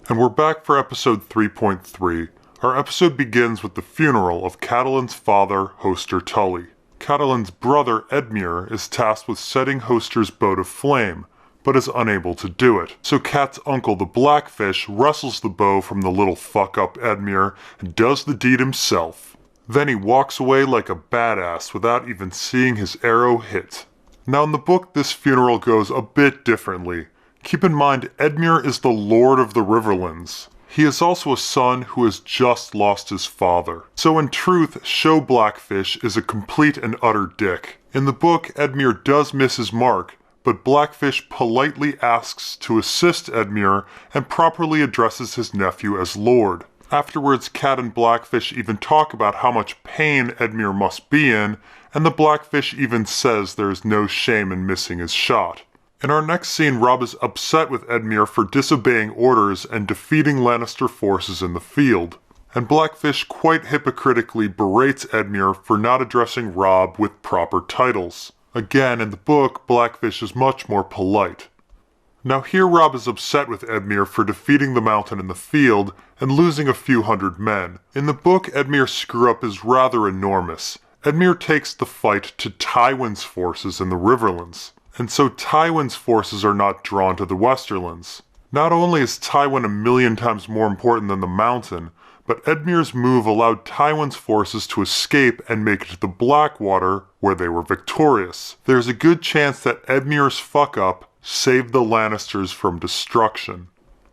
And we're back for episode 3.3. Our episode begins with the funeral of Catalin's father, Hoster Tully. Catalin's brother, Edmure, is tasked with setting Hoster's boat aflame, but is unable to do it. So Cat's uncle, the Blackfish, wrestles the bow from the little fuck-up Edmure and does the deed himself. Then he walks away like a badass without even seeing his arrow hit. Now in the book, this funeral goes a bit differently. Keep in mind, Edmure is the Lord of the Riverlands. He is also a son who has just lost his father. So in truth, Show Blackfish is a complete and utter dick. In the book, Edmure does miss his mark, but Blackfish politely asks to assist Edmure and properly addresses his nephew as Lord. Afterwards, Cat and Blackfish even talk about how much pain Edmure must be in, and the Blackfish even says there is no shame in missing his shot. In our next scene, Robb is upset with Edmure for disobeying orders and defeating Lannister forces in the field, and Blackfish quite hypocritically berates Edmure for not addressing Robb with proper titles. Again, in the book, Blackfish is much more polite. Now here Robb is upset with Edmure for defeating the Mountain in the field and losing a few hundred men. In the book, Edmure's screw-up is rather enormous. Edmure takes the fight to Tywin's forces in the Riverlands, and so Tywin's forces are not drawn to the Westerlands. Not only is Tywin a million times more important than the Mountain, but Edmure's move allowed Tywin's forces to escape and make it to the Blackwater, where they were victorious. There's a good chance that Edmure's fuck-up saved the Lannisters from destruction.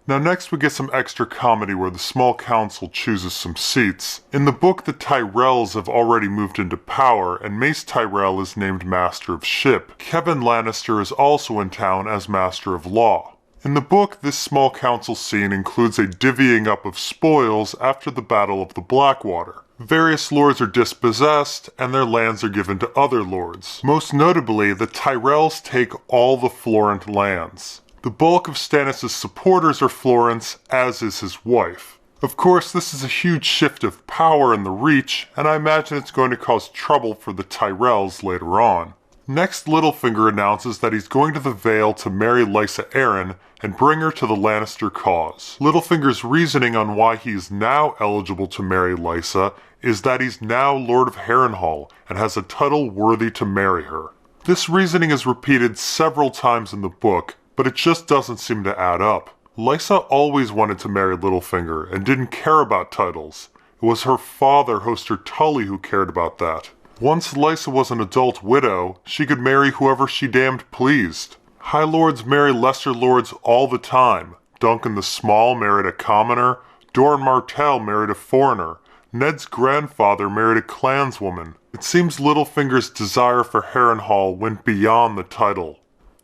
Now next we get some extra comedy where the small council chooses some seats. In the book, the Tyrells have already moved into power, and Mace Tyrell is named Master of Ship. Kevan Lannister is also in town as Master of Law. In the book, this small council scene includes a divvying up of spoils after the Battle of the Blackwater. Various lords are dispossessed, and their lands are given to other lords. Most notably, the Tyrells take all the Florent lands. The bulk of Stannis' supporters are Florents, as is his wife. Of course, this is a huge shift of power in the Reach, and I imagine it's going to cause trouble for the Tyrells later on. Next, Littlefinger announces that he's going to the Vale to marry Lysa Arryn and bring her to the Lannister cause. Littlefinger's reasoning on why he is now eligible to marry Lysa is that he's now Lord of Harrenhal and has a title worthy to marry her. This reasoning is repeated several times in the book, but it just doesn't seem to add up. Lysa always wanted to marry Littlefinger and didn't care about titles. It was her father, Hoster Tully, who cared about that. Once Lysa was an adult widow, she could marry whoever she damned pleased. High Lords marry Lesser Lords all the time. Duncan the Small married a commoner, Doran Martell married a foreigner, Ned's grandfather married a clanswoman. It seems Littlefinger's desire for Harrenhal went beyond the title.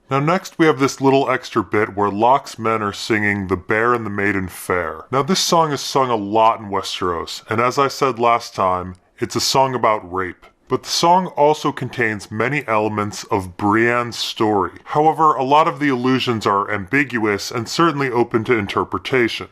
Now next we have this little extra bit where Locke's men are singing The Bear and the Maiden Fair. Now this song is sung a lot in Westeros, and as I said last time, it's a song about rape. But the song also contains many elements of Brienne's story. However, a lot of the allusions are ambiguous and certainly open to interpretation.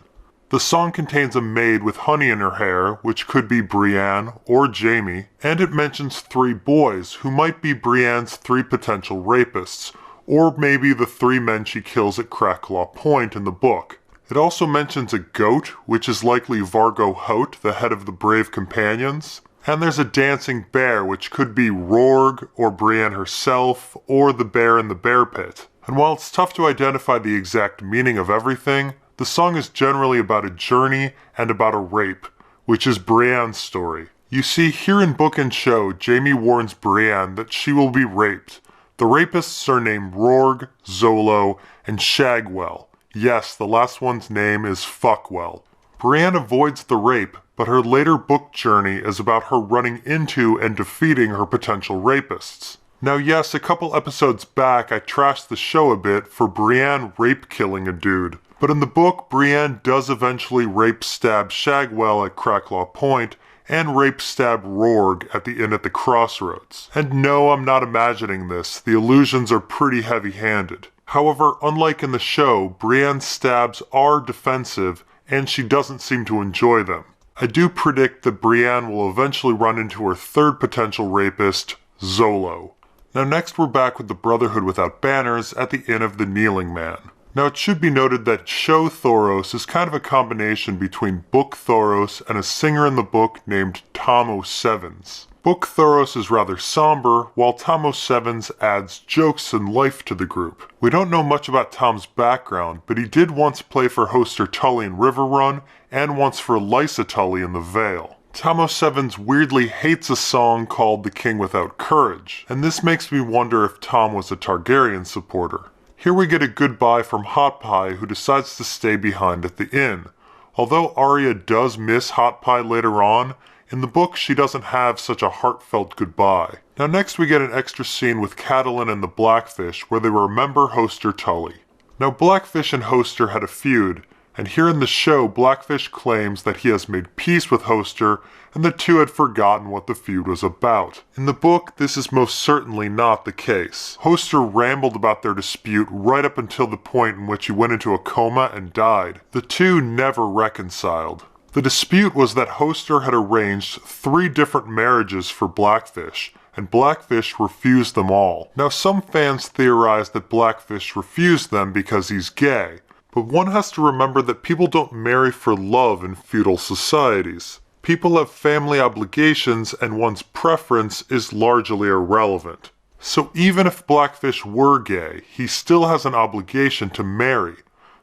The song contains a maid with honey in her hair, which could be Brienne or Jaime, and it mentions 3 boys who might be Brienne's 3 potential rapists, or maybe the 3 men she kills at Cracklaw Point in the book. It also mentions a goat, which is likely Vargo Hoat, the head of the Brave Companions, and there's a dancing bear, which could be Rorg, or Brienne herself, or the bear in the bear pit. And while it's tough to identify the exact meaning of everything, the song is generally about a journey and about a rape, which is Brienne's story. You see, here in book and show, Jaime warns Brienne that she will be raped. The rapists are named Rorg, Zolo, and Shagwell. Yes, the last one's name is Fuckwell. Brienne avoids the rape, but her later book journey is about her running into and defeating her potential rapists. Now yes, a couple episodes back I trashed the show a bit for Brienne rape-killing a dude, but in the book Brienne does eventually rape-stab Shagwell at Cracklaw Point, and rape-stab Rorg at the inn at the crossroads. And no, I'm not imagining this, the allusions are pretty heavy-handed. However, unlike in the show, Brienne's stabs are defensive, and she doesn't seem to enjoy them. I do predict that Brienne will eventually run into her 3rd potential rapist, Zolo. Now next we're back with the Brotherhood Without Banners at the Inn of the Kneeling Man. Now it should be noted that show Thoros is kind of a combination between book Thoros and a singer in the book named Tom O'Sevens. Book Thoros is rather somber, while Tom O'Sevens adds jokes and life to the group. We don't know much about Tom's background, but he did once play for Hoster Tully in River Run, and once for Lysa Tully in The Vale. Tom O'Sevens weirdly hates a song called The King Without Courage, and this makes me wonder if Tom was a Targaryen supporter. Here we get a goodbye from Hot Pie, who decides to stay behind at the inn. Although Arya does miss Hot Pie later on, in the book she doesn't have such a heartfelt goodbye. Now next we get an extra scene with Catelyn and the Blackfish where they remember Hoster Tully. Now Blackfish and Hoster had a feud, and here in the show Blackfish claims that he has made peace with Hoster and the two had forgotten what the feud was about. In the book, this is most certainly not the case. Hoster rambled about their dispute right up until the point in which he went into a coma and died. The two never reconciled. The dispute was that Hoster had arranged 3 different marriages for Blackfish, and Blackfish refused them all. Now some fans theorize that Blackfish refused them because he's gay, but one has to remember that people don't marry for love in feudal societies. People have family obligations and one's preference is largely irrelevant. So even if Blackfish were gay, he still has an obligation to marry.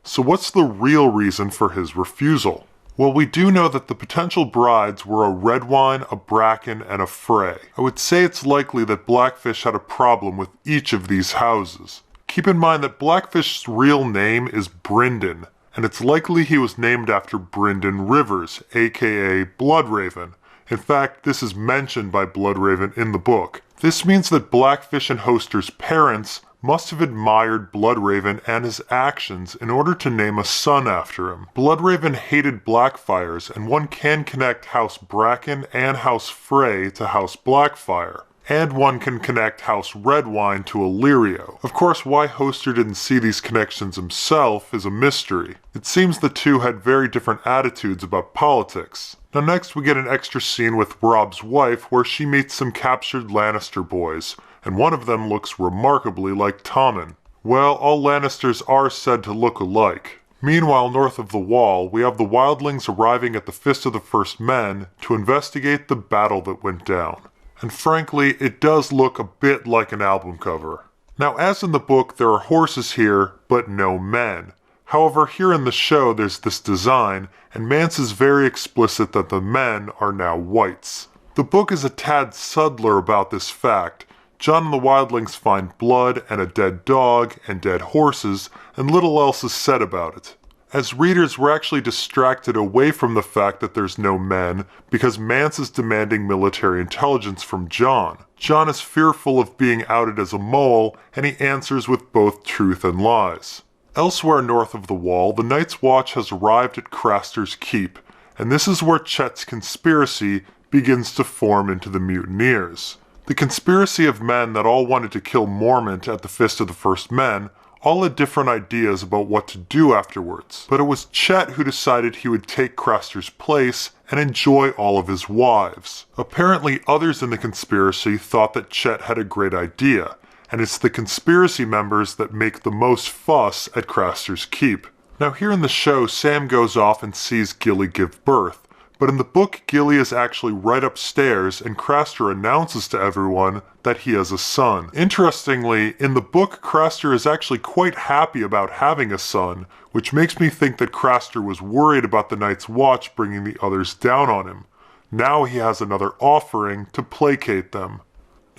So what's the real reason for his refusal? Well, we do know that the potential brides were a Redwine, a Bracken, and a Frey. I would say it's likely that Blackfish had a problem with each of these houses. Keep in mind that Blackfish's real name is Brynden, and it's likely he was named after Brynden Rivers, aka Bloodraven. In fact, this is mentioned by Bloodraven in the book. This means that Blackfish and Hoster's parents must have admired Bloodraven and his actions in order to name a son after him. Bloodraven hated Blackfyres, and one can connect House Bracken and House Frey to House Blackfyre. And one can connect House Redwine to Illyrio. Of course, why Hoster didn't see these connections himself is a mystery. It seems the two had very different attitudes about politics. Now next we get an extra scene with Robb's wife where she meets some captured Lannister boys, and one of them looks remarkably like Tommen. Well, all Lannisters are said to look alike. Meanwhile, north of the Wall, we have the wildlings arriving at the Fist of the First Men to investigate the battle that went down. And frankly, it does look a bit like an album cover. Now, as in the book, there are horses here, but no men. However, here in the show, there's this design, and Mance is very explicit that the men are now whites. The book is a tad subtler about this fact. Jon and the wildlings find blood and a dead dog and dead horses, and little else is said about it. As readers, we're actually distracted away from the fact that there's no men because Mance is demanding military intelligence from Jon. Jon is fearful of being outed as a mole, and he answers with both truth and lies. Elsewhere north of the Wall, the Night's Watch has arrived at Craster's Keep, and this is where Chet's conspiracy begins to form into the mutineers. The conspiracy of men that all wanted to kill Mormont at the Fist of the First Men all had different ideas about what to do afterwards, but it was Chet who decided he would take Craster's place and enjoy all of his wives. Apparently others in the conspiracy thought that Chet had a great idea, and it's the conspiracy members that make the most fuss at Craster's Keep. Now here in the show, Sam goes off and sees Gilly give birth, but in the book, Gilly is actually right upstairs and Craster announces to everyone that he has a son. Interestingly, in the book, Craster is actually quite happy about having a son, which makes me think that Craster was worried about the Night's Watch bringing the others down on him. Now he has another offering to placate them.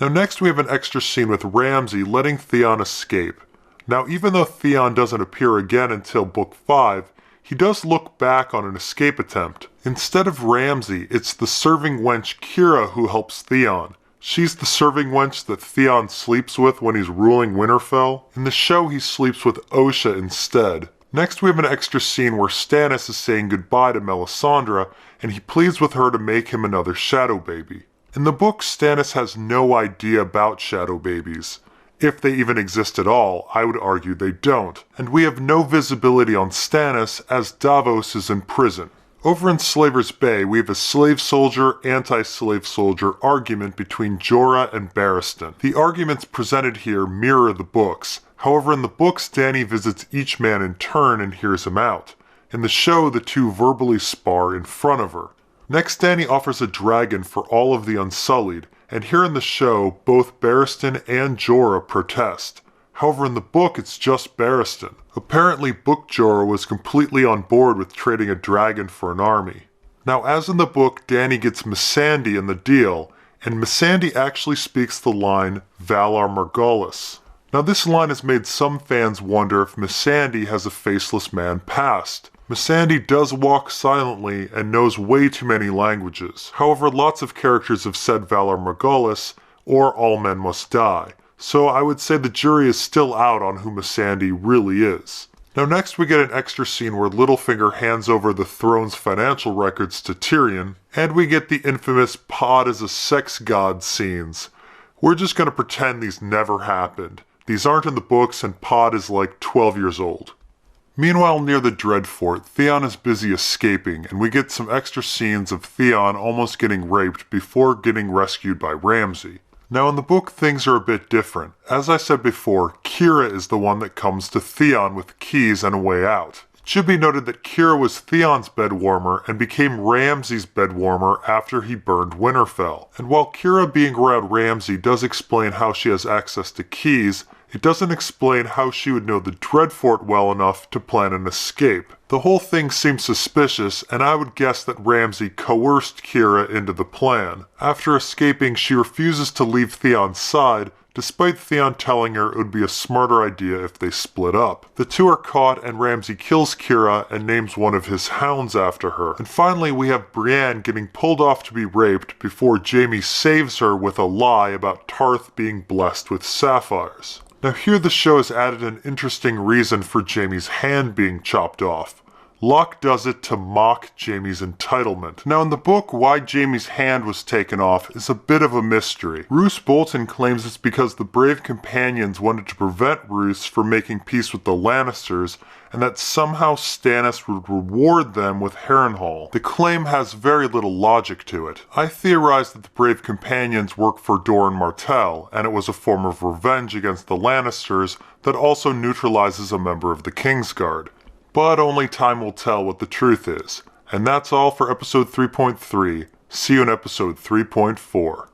Now next we have an extra scene with Ramsay letting Theon escape. Now even though Theon doesn't appear again until book 5, he does look back on an escape attempt. Instead of Ramsay, it's the serving wench Kira who helps Theon. She's the serving wench that Theon sleeps with when he's ruling Winterfell. In the show, he sleeps with Osha instead. Next, we have an extra scene where Stannis is saying goodbye to Melisandre, and he pleads with her to make him another shadow baby. In the book, Stannis has no idea about shadow babies. If they even exist at all, I would argue they don't. And we have no visibility on Stannis as Davos is in prison. Over in Slaver's Bay, we have a slave soldier, anti-slave soldier argument between Jorah and Barristan. The arguments presented here mirror the books. However, in the books, Dany visits each man in turn and hears him out. In the show, the two verbally spar in front of her. Next, Dany offers a dragon for all of the Unsullied, and here in the show, both Barristan and Jorah protest. However, in the book, it's just Barristan. Apparently, Book Jorah was completely on board with trading a dragon for an army. Now, as in the book, Dany gets Missandei in the deal, and Missandei actually speaks the line, Valar Morghulis. Now, this line has made some fans wonder if Missandei has a faceless man past. Missandei does walk silently and knows way too many languages. However, lots of characters have said Valar Morghulis, or all men must die. So I would say the jury is still out on who Missandei really is. Now next we get an extra scene where Littlefinger hands over the throne's financial records to Tyrion, and we get the infamous Pod is a sex god scenes. We're just gonna pretend these never happened. These aren't in the books and Pod is like 12 years old. Meanwhile, near the Dreadfort, Theon is busy escaping, and we get some extra scenes of Theon almost getting raped before getting rescued by Ramsay. Now in the book, things are a bit different. As I said before, Kira is the one that comes to Theon with keys and a way out. It should be noted that Kira was Theon's bedwarmer and became Ramsay's bedwarmer after he burned Winterfell. And while Kira being around Ramsay does explain how she has access to keys, it doesn't explain how she would know the Dreadfort well enough to plan an escape. The whole thing seems suspicious, and I would guess that Ramsay coerced Kira into the plan. After escaping, she refuses to leave Theon's side, despite Theon telling her it would be a smarter idea if they split up. The two are caught, and Ramsay kills Kira and names one of his hounds after her. And finally, we have Brienne getting pulled off to be raped before Jaime saves her with a lie about Tarth being blessed with sapphires. Now here the show has added an interesting reason for Jaime's hand being chopped off. Locke does it to mock Jaime's entitlement. Now in the book, why Jaime's hand was taken off is a bit of a mystery. Roose Bolton claims it's because the brave companions wanted to prevent Roose from making peace with the Lannisters, and that somehow Stannis would reward them with Harrenhal. The claim has very little logic to it. I theorize that the brave companions work for Doran Martell, and it was a form of revenge against the Lannisters that also neutralizes a member of the Kingsguard. But only time will tell what the truth is. And that's all for episode 3.3. See you in episode 3.4.